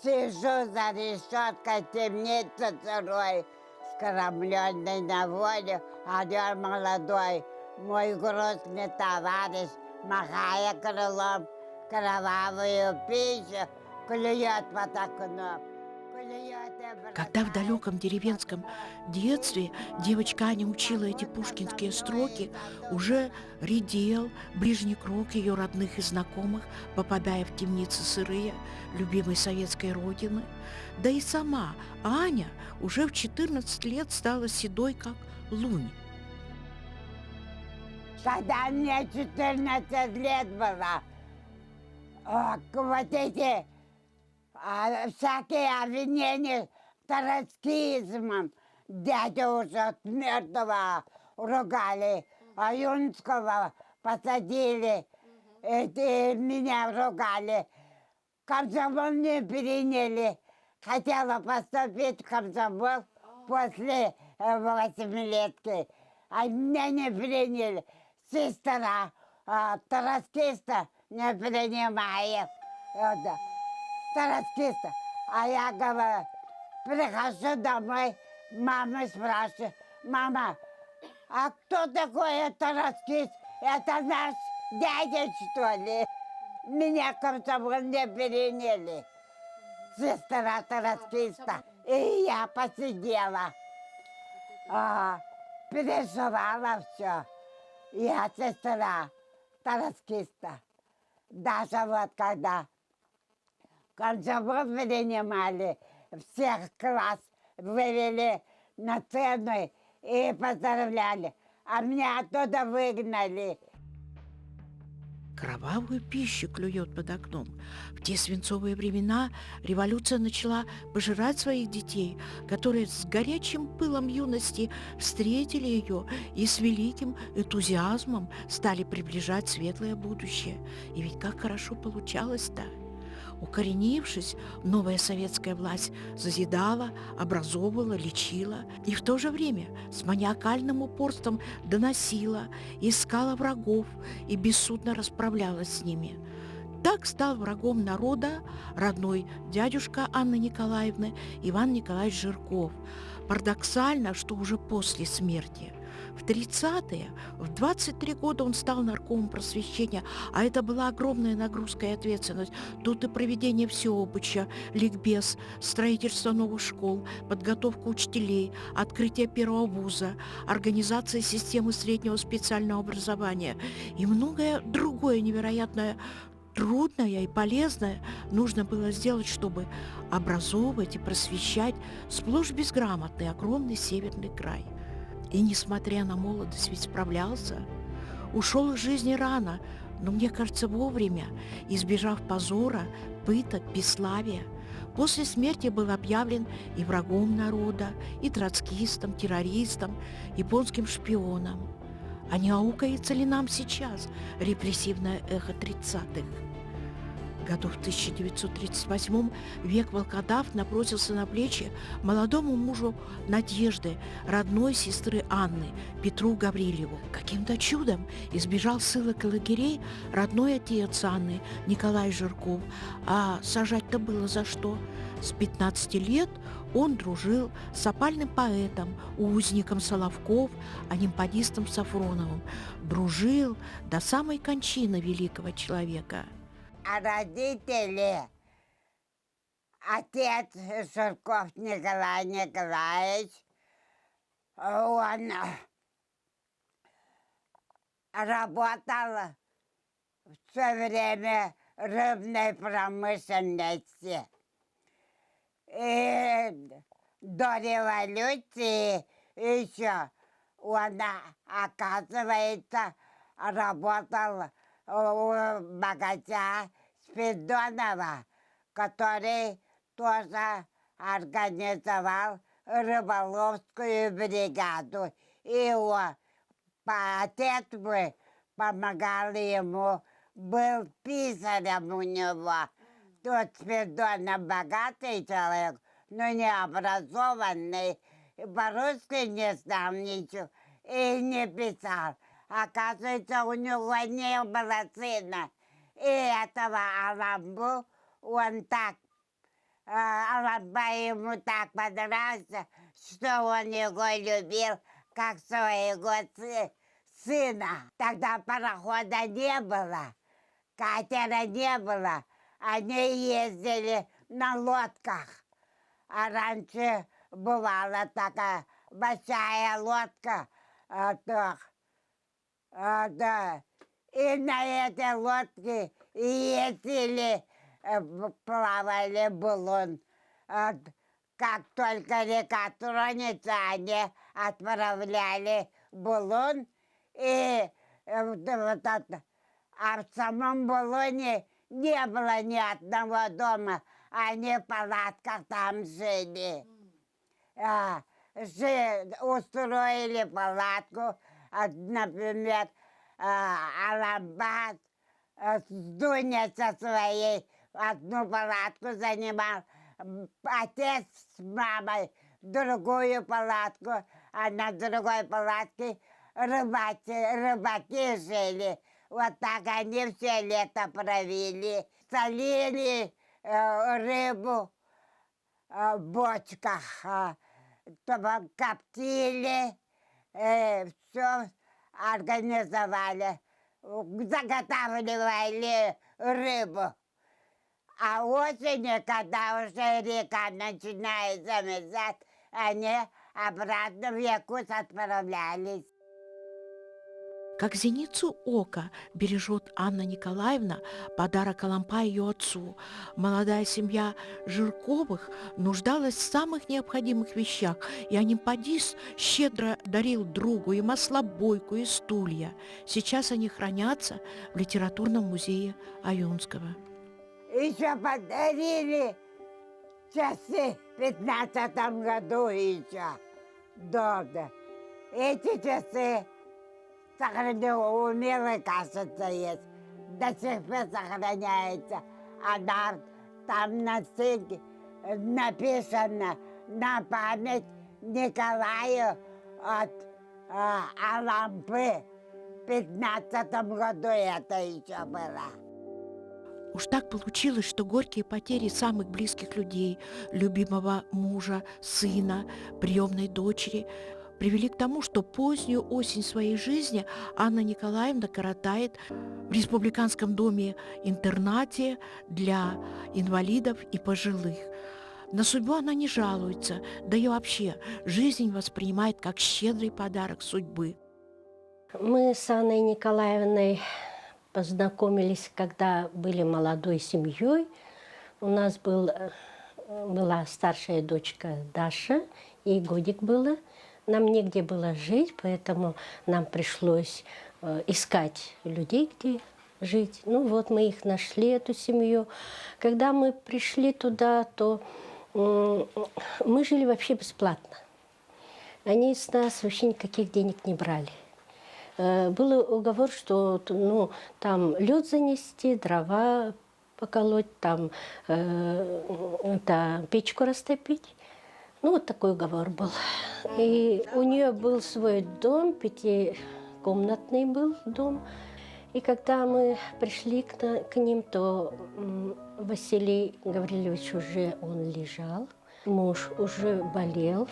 Сижу за решеткой, темница сырой, скормленный на волю, орел молодой. Мой грустный товарищ, махая крылом, кровавую пищу клюет под окном. Клюет и Когда в бросает далеком под деревенском окно. детстве девочка Аня учила эти пушкинские строки, уже редел ближний круг ее родных и знакомых, попадая в темницы сырые любимой советской родины. Да и сама Аня уже в 14 лет стала седой, как лунь. Когда мне 14 лет было, вот эти всякие обвинения троцкизмом. Дядю уже от мертвого ругали, а Юнского посадили, меня ругали. Комсомол не приняли. Хотела поступить в комсомол после восьмилетки, а меня не приняли. Сестра троцкиста не принимает. Да. Троцкиста. А я говорю, прихожу домой, мама спрашивает, мама, а кто такой троцкист? Это наш дядя, что ли? Меня комсомол не приняли. Сестра троцкиста. И я посидела. Переживала все. Я сестра троцкиста. Даже вот когда комсомол принимали, всех класс вывели на цену и поздравляли. А меня оттуда выгнали. Кровавую пищу клюет под окном. В те свинцовые времена революция начала пожирать своих детей, которые с горячим пылом юности встретили ее и с великим энтузиазмом стали приближать светлое будущее. И ведь как хорошо получалось-то! Укоренившись, новая советская власть зазидала, образовывала, лечила и в то же время с маниакальным упорством доносила, искала врагов и бессудно расправлялась с ними. Так стал врагом народа родной дядюшка Анны Николаевны Иван Николаевич Жирков. Парадоксально, что уже после смерти. В 30-е, в 23 года он стал наркомом просвещения, а это была огромная нагрузка и ответственность. Тут и проведение всеобыча, ликбез, строительство новых школ, подготовка учителей, открытие первого вуза, организация системы среднего специального образования и многое другое невероятное, трудное и полезное нужно было сделать, чтобы образовывать и просвещать сплошь безграмотный огромный северный край. И, несмотря на молодость, ведь справлялся. Ушел из жизни рано, но, мне кажется, вовремя, избежав позора, пыток, бесславия. После смерти был объявлен и врагом народа, и троцкистом, террористом, японским шпионом. А не аукается ли нам сейчас репрессивное эхо 30-х? Году в 1938 век волкодав набросился на плечи молодому мужу Надежды, родной сестры Анны, Петру Гаврилеву. Каким-то чудом избежал ссылок и лагерей родной отец Анны, Николай Жирков. А сажать-то было за что? С 15 лет он дружил с опальным поэтом, узником Соловков, анимпадистом Сафроновым. Дружил до самой кончины великого человека. А родители, отец Жирков Николай Николаевич, он работал все время в рыбной промышленности. И до революции еще он, оказывается, работал у богача Спиридонова, который тоже организовал рыболовскую бригаду. И отец бы помогал ему, был писарем у него. Тот Спиридонов богатый человек, но не образованный, по-русски не знал ничего и не писал. Оказывается, у него не было сына. И этого Аламбу он так Алабай ему так понравился, что он его любил, как своего сына. Тогда парохода не было, катера не было. Они ездили на лодках. А раньше бывала такая большая лодка. Да. И на этой лодке ездили, плавали булон. Как только река тронется, они отправляли булон. И а в самом Булоне не было ни одного дома. Они в палатках там жили. Устроили палатку, например, Аламбат с Дуней со своей одну палатку занимал, отец с мамой другую палатку, а на другой палатке рыбаки жили. Вот так они все лето провели. Солили рыбу в бочках, коптили, все организовали, заготавливали рыбу. А осенью, когда уже река начинает замерзать, они обратно в Якутск отправлялись. Как зеницу ока бережет Анна Николаевна подарок Алампа ее отцу. Молодая семья Жирковых нуждалась в самых необходимых вещах, и Анимпадис щедро дарил другу и маслобойку, и стулья. Сейчас они хранятся в литературном музее Аюнского. Еще подарили часы в 15-м году еще. Да. Эти часы у Милы, кажется, есть. До сих пор сохраняется. Она там на стенке написано на память Николаю от Алампы. В 15-м году это еще было. Уж так получилось, что горькие потери самых близких людей, любимого мужа, сына, приемной дочери, привели к тому, что позднюю осень своей жизни Анна Николаевна коротает в республиканском доме-интернате для инвалидов и пожилых. На судьбу она не жалуется, да и вообще жизнь воспринимает как щедрый подарок судьбы. Мы с Анной Николаевной познакомились, когда были молодой семьей. У нас была старшая дочка Даша, ей годик было. Нам негде было жить, поэтому нам пришлось искать людей, где жить. Ну вот мы их нашли, эту семью. Когда мы пришли туда, то мы жили вообще бесплатно. Они с нас вообще никаких денег не брали. Был уговор, что там лед занести, дрова поколоть, там печку растопить. Ну, вот такой уговор был. И у нее был свой дом, 5-комнатный был дом. И когда мы пришли к ним, то Василий Гаврилович уже он лежал, муж уже болел,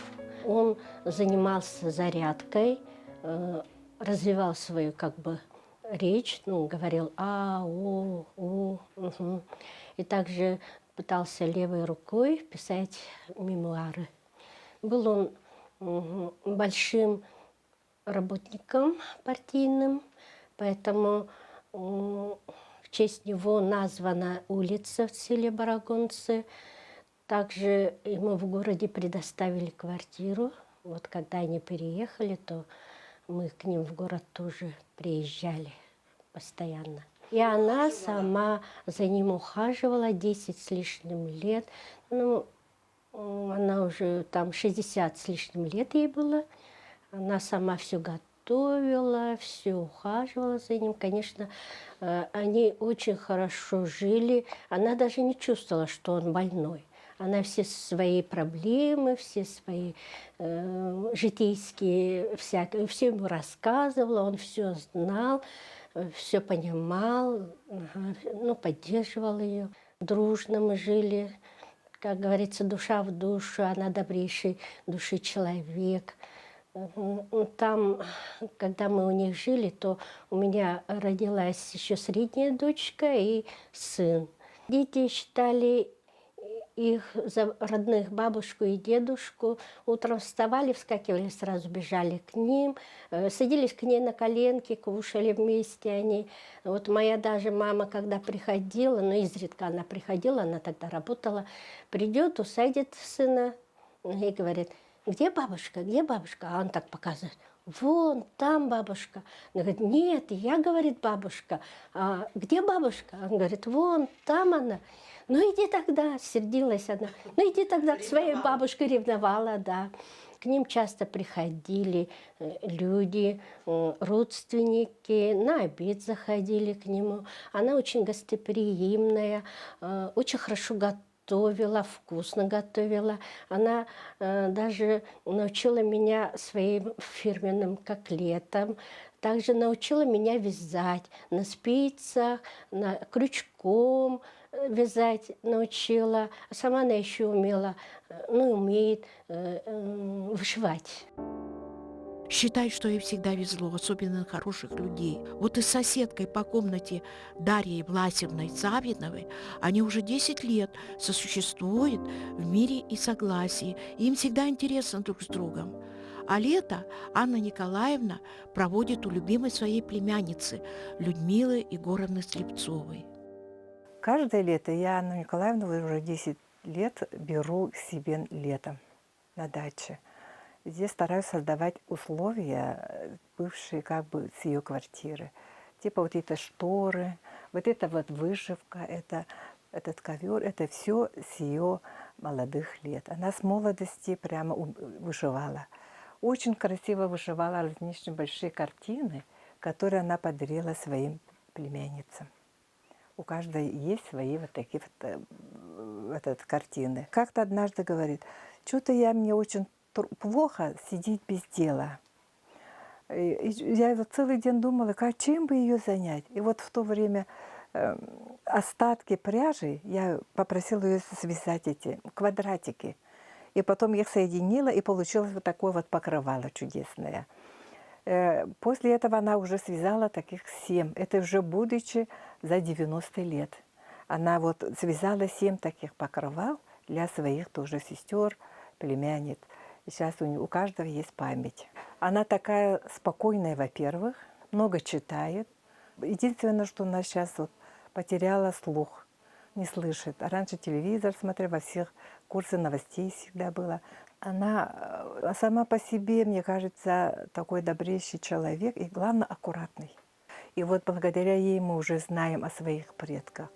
он занимался зарядкой, развивал свою речь, говорил угу. И также пытался левой рукой писать мемуары. Был он большим работником партийным, поэтому в честь него названа улица в селе Барагонцы. Также ему в городе предоставили квартиру. Вот когда они переехали, то мы к ним в город тоже приезжали постоянно. И она сама за ним ухаживала 10 с лишним лет. Она уже там 60 с лишним лет ей было. Она сама все готовила, все ухаживала за ним. Конечно, они очень хорошо жили. Она даже не чувствовала, что он больной. Она все свои проблемы, все свои житейские, все ему рассказывала, он все знал, все понимал, поддерживал ее. Дружно мы жили. как говорится, душа в душу, она добрейшей души человек. Там, когда мы у них жили, то у меня родилась еще средняя дочка и сын. Дети считали их за родных бабушку и дедушку. Утром вставали, вскакивали, сразу бежали к ним, садились к ней на коленки, кушали вместе они. Вот моя даже мама, когда приходила, ну, изредка она приходила, она тогда работала, придет, усадит сына и говорит: где бабушка, где бабушка? А он так показывает: вон там бабушка. Она говорит: нет, я, говорит, бабушка. А где бабушка? Он говорит: вон там она. Ну иди тогда, сердилась она. Ну иди тогда к своей бабушке, ревновала, да. К ним часто приходили люди, родственники, на обед заходили к нему. Она очень гостеприимная, очень хорошо готовила, вкусно готовила. Она даже научила меня своим фирменным котлетам. Также научила меня вязать на спицах, крючком вязать научила. Сама она еще умела, ну, умеет вышивать. Считай, что ей всегда везло, особенно на хороших людей. Вот и с соседкой по комнате Дарьей Власевной Савиновой они уже 10 лет сосуществуют в мире и согласии. И им всегда интересно друг с другом. А лето Анна Николаевна проводит у любимой своей племянницы Людмилы Егоровны Слепцовой. Каждое лето я Анну Николаевну уже 10 лет беру к себе летом на даче. Здесь стараюсь создавать условия, бывшие как бы с ее квартиры. Типа вот это шторы, вот эта вот вышивка, этот ковер, это все с ее молодых лет. Она с молодости прямо вышивала. Очень красиво вышивала различные большие картины, которые она подарила своим племянницам. У каждой есть свои вот такие вот, картины. Как-то однажды говорит: что-то мне очень плохо сидеть без дела. И я вот целый день думала, чем бы ее занять. И вот в то время остатки пряжи я попросила ее связать эти квадратики. И потом я их соединила, и получилось вот такое вот покрывало чудесное. После этого она уже связала таких 7. Это уже будучи за 90 лет. Она вот связала 7 таких покрывал для своих тоже сестер, племянниц. И сейчас у каждого есть память. Она такая спокойная, во-первых, много читает. Единственное, что она сейчас вот потеряла слух, не слышит. А раньше телевизор смотрела, во всех курсы новостей всегда было. Она сама по себе, мне кажется, такой добрейший человек и, главное, аккуратный. И вот благодаря ей мы уже знаем о своих предках.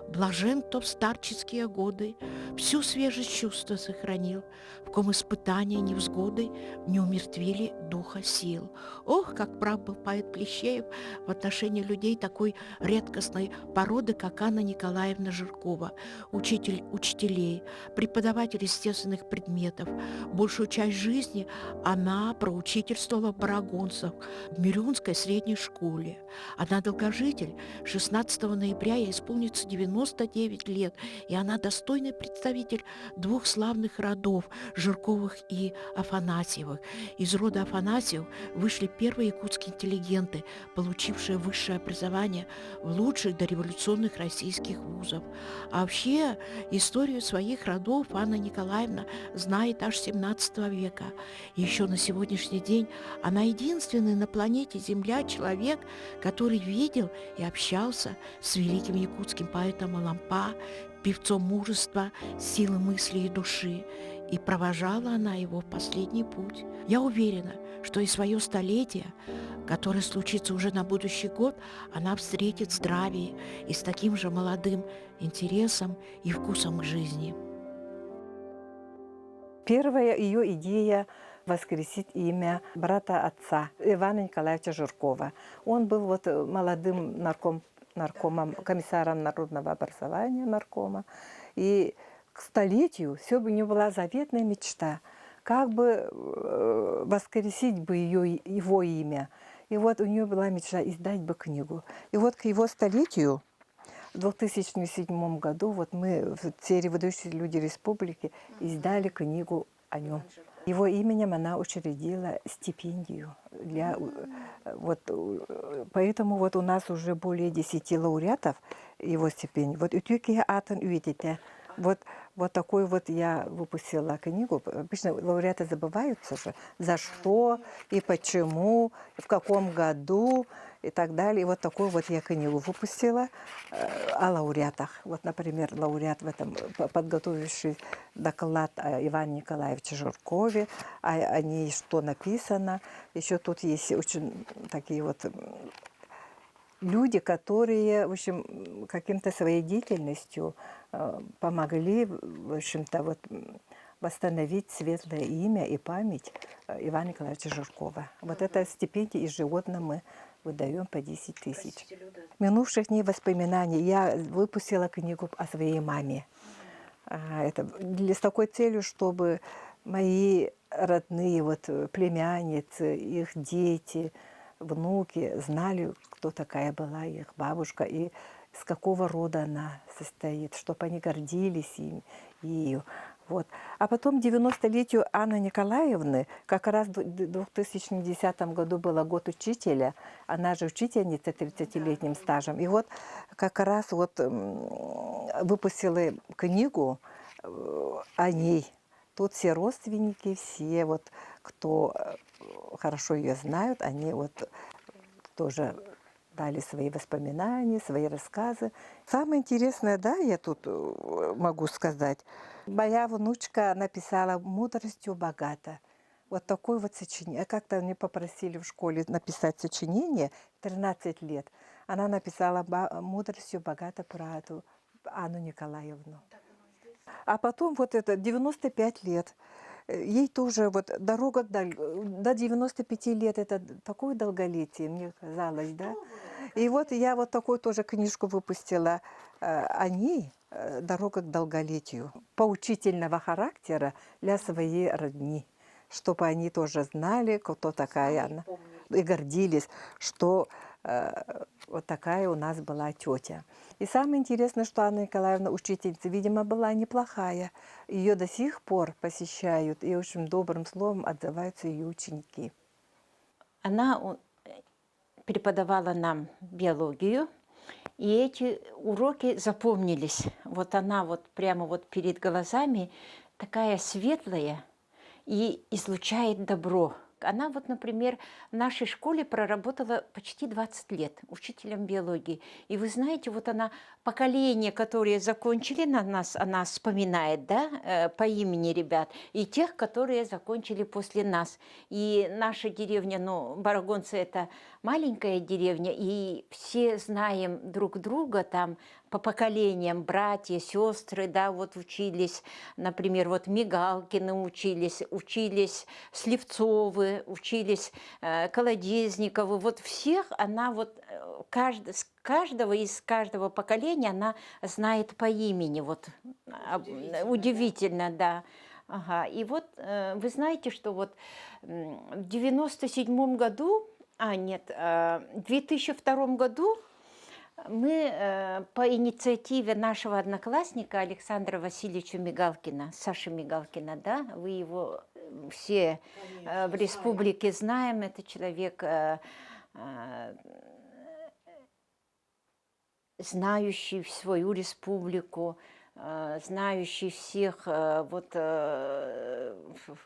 Блажен, кто в старческие годы всю свежесть чувства сохранил, в ком испытания невзгоды не умертвили духа сил. Ох, как прав был поэт Плещеев в отношении людей такой редкостной породы, как Анна Николаевна Жиркова, учитель учителей, преподаватель естественных предметов. Большую часть жизни она проучительствовала барагонцев в Мирюнской средней школе. Она долгожитель. 16 ноября ей исполнится 99 лет, и она достойный представитель 2 славных родов – Жирковых и Афанасьевых. Из рода Афанасьев вышли первые якутские интеллигенты, получившие высшее образование в лучших дореволюционных российских вузов. А вообще историю своих родов Анна Николаевна знает аж 17 века. И еще на сегодняшний день она единственный на планете Земля человек, который видел и общался с великим якутским поэтом Алампа, певцом мужества, силы мысли и души. И провожала она его в последний путь. Я уверена, что и свое столетие, которое случится уже на будущий год, она встретит в здравии и с таким же молодым интересом и вкусом к жизни. Первая ее идея – воскресить имя брата отца Ивана Николаевича Жиркова. Он был вот молодым наркомом, комиссаром народного образования наркома. И к столетию все бы у него была заветная мечта, как бы воскресить бы его имя. И вот у нее была мечта издать бы книгу. И вот к его столетию в 2007 году вот мы в серии «Выдающиеся люди республики» издали книгу о нем. Его именем она учредила стипендию. Поэтому вот у нас уже более 10 лауреатов его стипендий. Вот «Утюки Атон увидите». Вот такой вот я выпустила книгу. Обычно лауреаты забываются же, за что и почему, в каком году и так далее. И вот такую вот я книгу выпустила о лауреатах. Вот, например, лауреат в этом, подготовивший доклад о Иване Николаевиче Жиркове, о ней что написано. Еще тут есть очень такие вот люди, которые, в общем, каким-то своей деятельностью помогли, в общем-то, вот, восстановить светлое имя и память Ивана Николаевича Жиркова. Вот это стипендия ежегодно мы выдаем по 10 тысяч. Минувших дней воспоминаний я выпустила книгу о своей маме. Это с такой целью, чтобы мои родные, вот, племянницы, их дети, внуки знали, кто такая была их бабушка и с какого рода она состоит, чтобы они гордились ею. Вот. А потом 90-летию Анны Николаевны, как раз в 2010 году был год учителя, она же учительница 30-летним стажем. И вот как раз вот выпустила книгу о ней. Тут все родственники, все вот, кто хорошо ее знают, они вот тоже дали свои воспоминания, свои рассказы. Самое интересное, да, я тут могу сказать, моя внучка написала «Мудростью богата». Вот такое вот сочинение. Как-то мне попросили в школе написать сочинение, 13 лет. Она написала «Мудростью богата» про эту Анну Николаевну. А потом вот это 95 лет. Ей тоже вот дорога до 95 лет, это такое долголетие, мне казалось, да. И вот я вот такую тоже книжку выпустила о ней, «Дорога к долголетию», поучительного характера для своей родни, чтобы они тоже знали, кто такая она, и гордились, что вот такая у нас была тетя. И самое интересное, что Анна Николаевна, учительница, видимо, была неплохая. Ее до сих пор посещают, и очень добрым словом отзываются ее ученики. Она преподавала нам биологию, и эти уроки запомнились. Вот она вот прямо вот перед глазами такая светлая и излучает добро. Она вот, например, в нашей школе проработала почти 20 лет учителем биологии. И вы знаете, вот она, поколение, которые закончили на нас, она вспоминает, да, по имени ребят, и тех, которые закончили после нас. И наша деревня, ну, Барагонцы – это маленькая деревня, и все знаем друг друга там по поколениям, братья, сестры, да, вот учились, например, вот Мигалкины учились Сливцовы, учились Колодезниковы, вот всех она вот, каждого из каждого поколения она знает по имени, вот, удивительно, да. Ага. И вот вы знаете, что вот в 97 году, в 2002 году мы по инициативе нашего одноклассника Александра Васильевича Мигалкина, Саши Мигалкина, да, вы его все в республике знаем, это человек, знающий свою республику, знающий всех вот,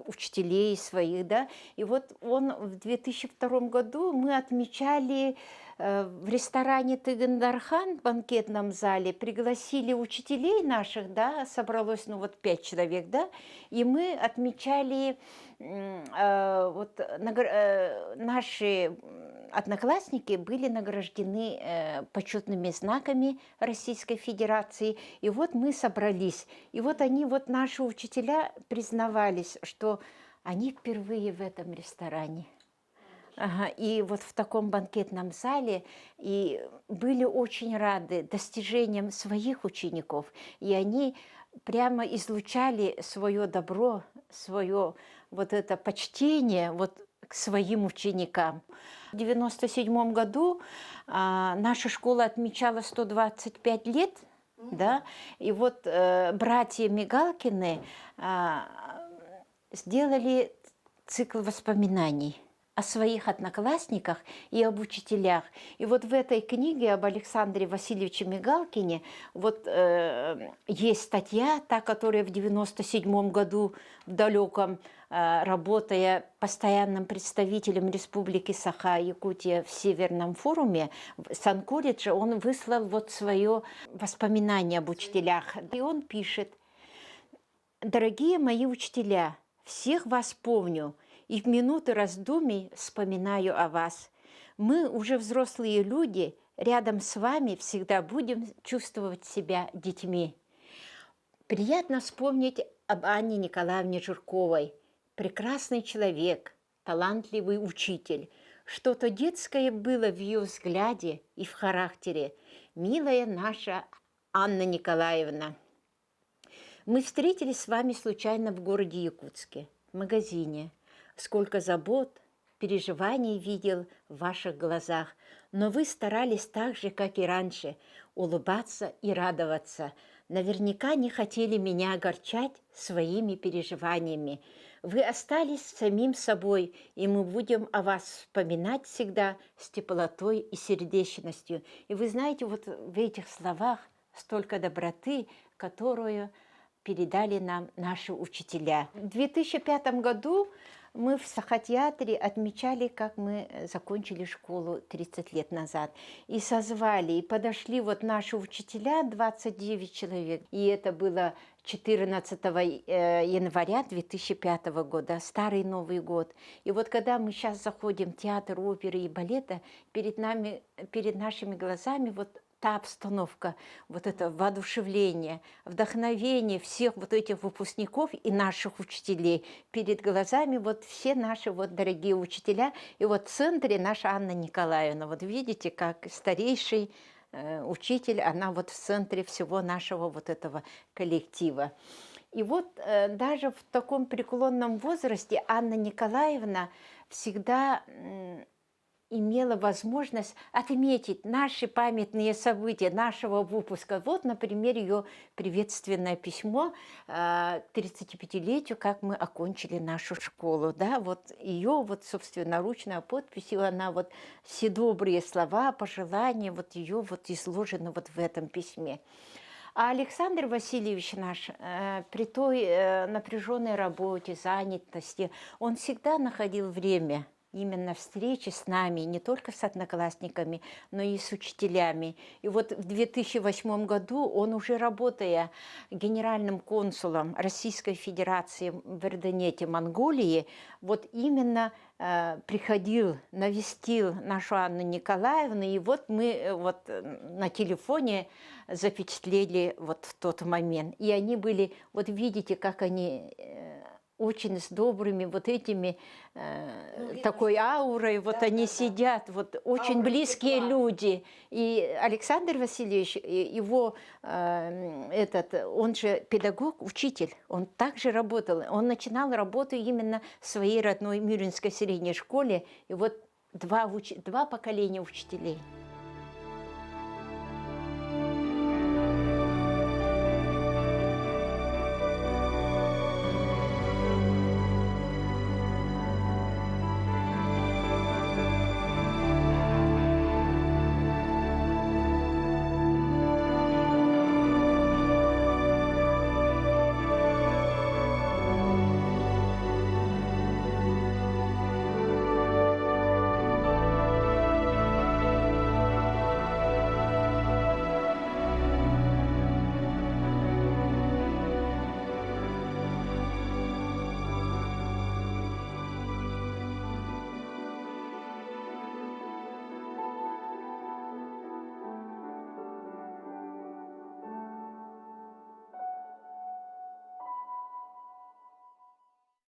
учителей своих, да. И вот он в 2002 году мы отмечали в ресторане «Тыгын-Дархан» в банкетном зале, пригласили учителей наших, да, собралось, ну, вот 5 человек, да, и мы отмечали, вот, наши одноклассники были награждены почетными знаками Российской Федерации, и вот мы собрались, и вот они, вот наши учителя признавались, что они впервые в этом ресторане. Ага, и вот в таком банкетном зале, и были очень рады достижениям своих учеников, и они прямо излучали свое добро, свое вот это почтение вот к своим ученикам. В 1997 году наша школа отмечала 125 лет, да, и вот братья Мигалкины сделали цикл воспоминаний о своих одноклассниках и об учителях. И вот в этой книге об Александре Васильевиче Мигалкине вот есть статья, та, которая в 1997 году в далеком, работая постоянным представителем Республики Саха-Якутия в Северном форуме, в Сан-колледже, он выслал вот свое воспоминание об учителях. И он пишет: «Дорогие мои учителя, всех вас помню, и в минуты раздумий вспоминаю о вас. Мы уже взрослые люди, рядом с вами всегда будем чувствовать себя детьми». Приятно вспомнить об Анне Николаевне Журковой. Прекрасный человек, талантливый учитель. Что-то детское было в ее взгляде и в характере. Милая наша Анна Николаевна. Мы встретились с вами случайно в городе Якутске, в магазине. Сколько забот, переживаний видел в ваших глазах, но вы старались так же, как и раньше, улыбаться и радоваться. Наверняка не хотели меня огорчать своими переживаниями. Вы остались самим собой, и мы будем о вас вспоминать всегда с теплотой и сердечностью. И вы знаете, вот в этих словах столько доброты, которую передали нам наши учителя. В 2005 году мы в Сахатеатре отмечали, как мы закончили школу 30 лет назад. И созвали, и подошли вот наши учителя, 29 человек. И это было 14 января 2005 года, Старый Новый год. И вот когда мы сейчас заходим в театр оперы и балета, перед нашими глазами вот та обстановка, вот это воодушевление, вдохновение всех вот этих выпускников и наших учителей. Перед глазами вот все наши вот дорогие учителя. И вот в центре наша Анна Николаевна. Вот видите, как старейший учитель, она вот в центре всего нашего вот этого коллектива. И вот даже в таком преклонном возрасте Анна Николаевна всегда имела возможность отметить наши памятные события нашего выпуска. Вот, например, ее приветственное письмо к 35-летию, как мы окончили нашу школу. Да? Вот ее вот собственноручная подпись, она вот все добрые слова, пожелания, вот ее вот изложены вот в этом письме. А Александр Васильевич наш, при той напряженной работе, занятости, он всегда находил время именно встречи с нами, не только с одноклассниками, но и с учителями. И вот в 2008 году он, уже работая генеральным консулом Российской Федерации в Эрденете, Монголии, вот именно приходил, навестил нашу Анну Николаевну, и вот мы вот на телефоне запечатлели вот тот момент. И они были, вот видите, как они очень с добрыми вот этими, такой аурой, вот да, они да, сидят, вот очень близкие тепла. Люди. И Александр Васильевич, его он же педагог, учитель, он также работал, он начинал работу именно в своей родной Мюринской средней школе, и вот два поколения учителей.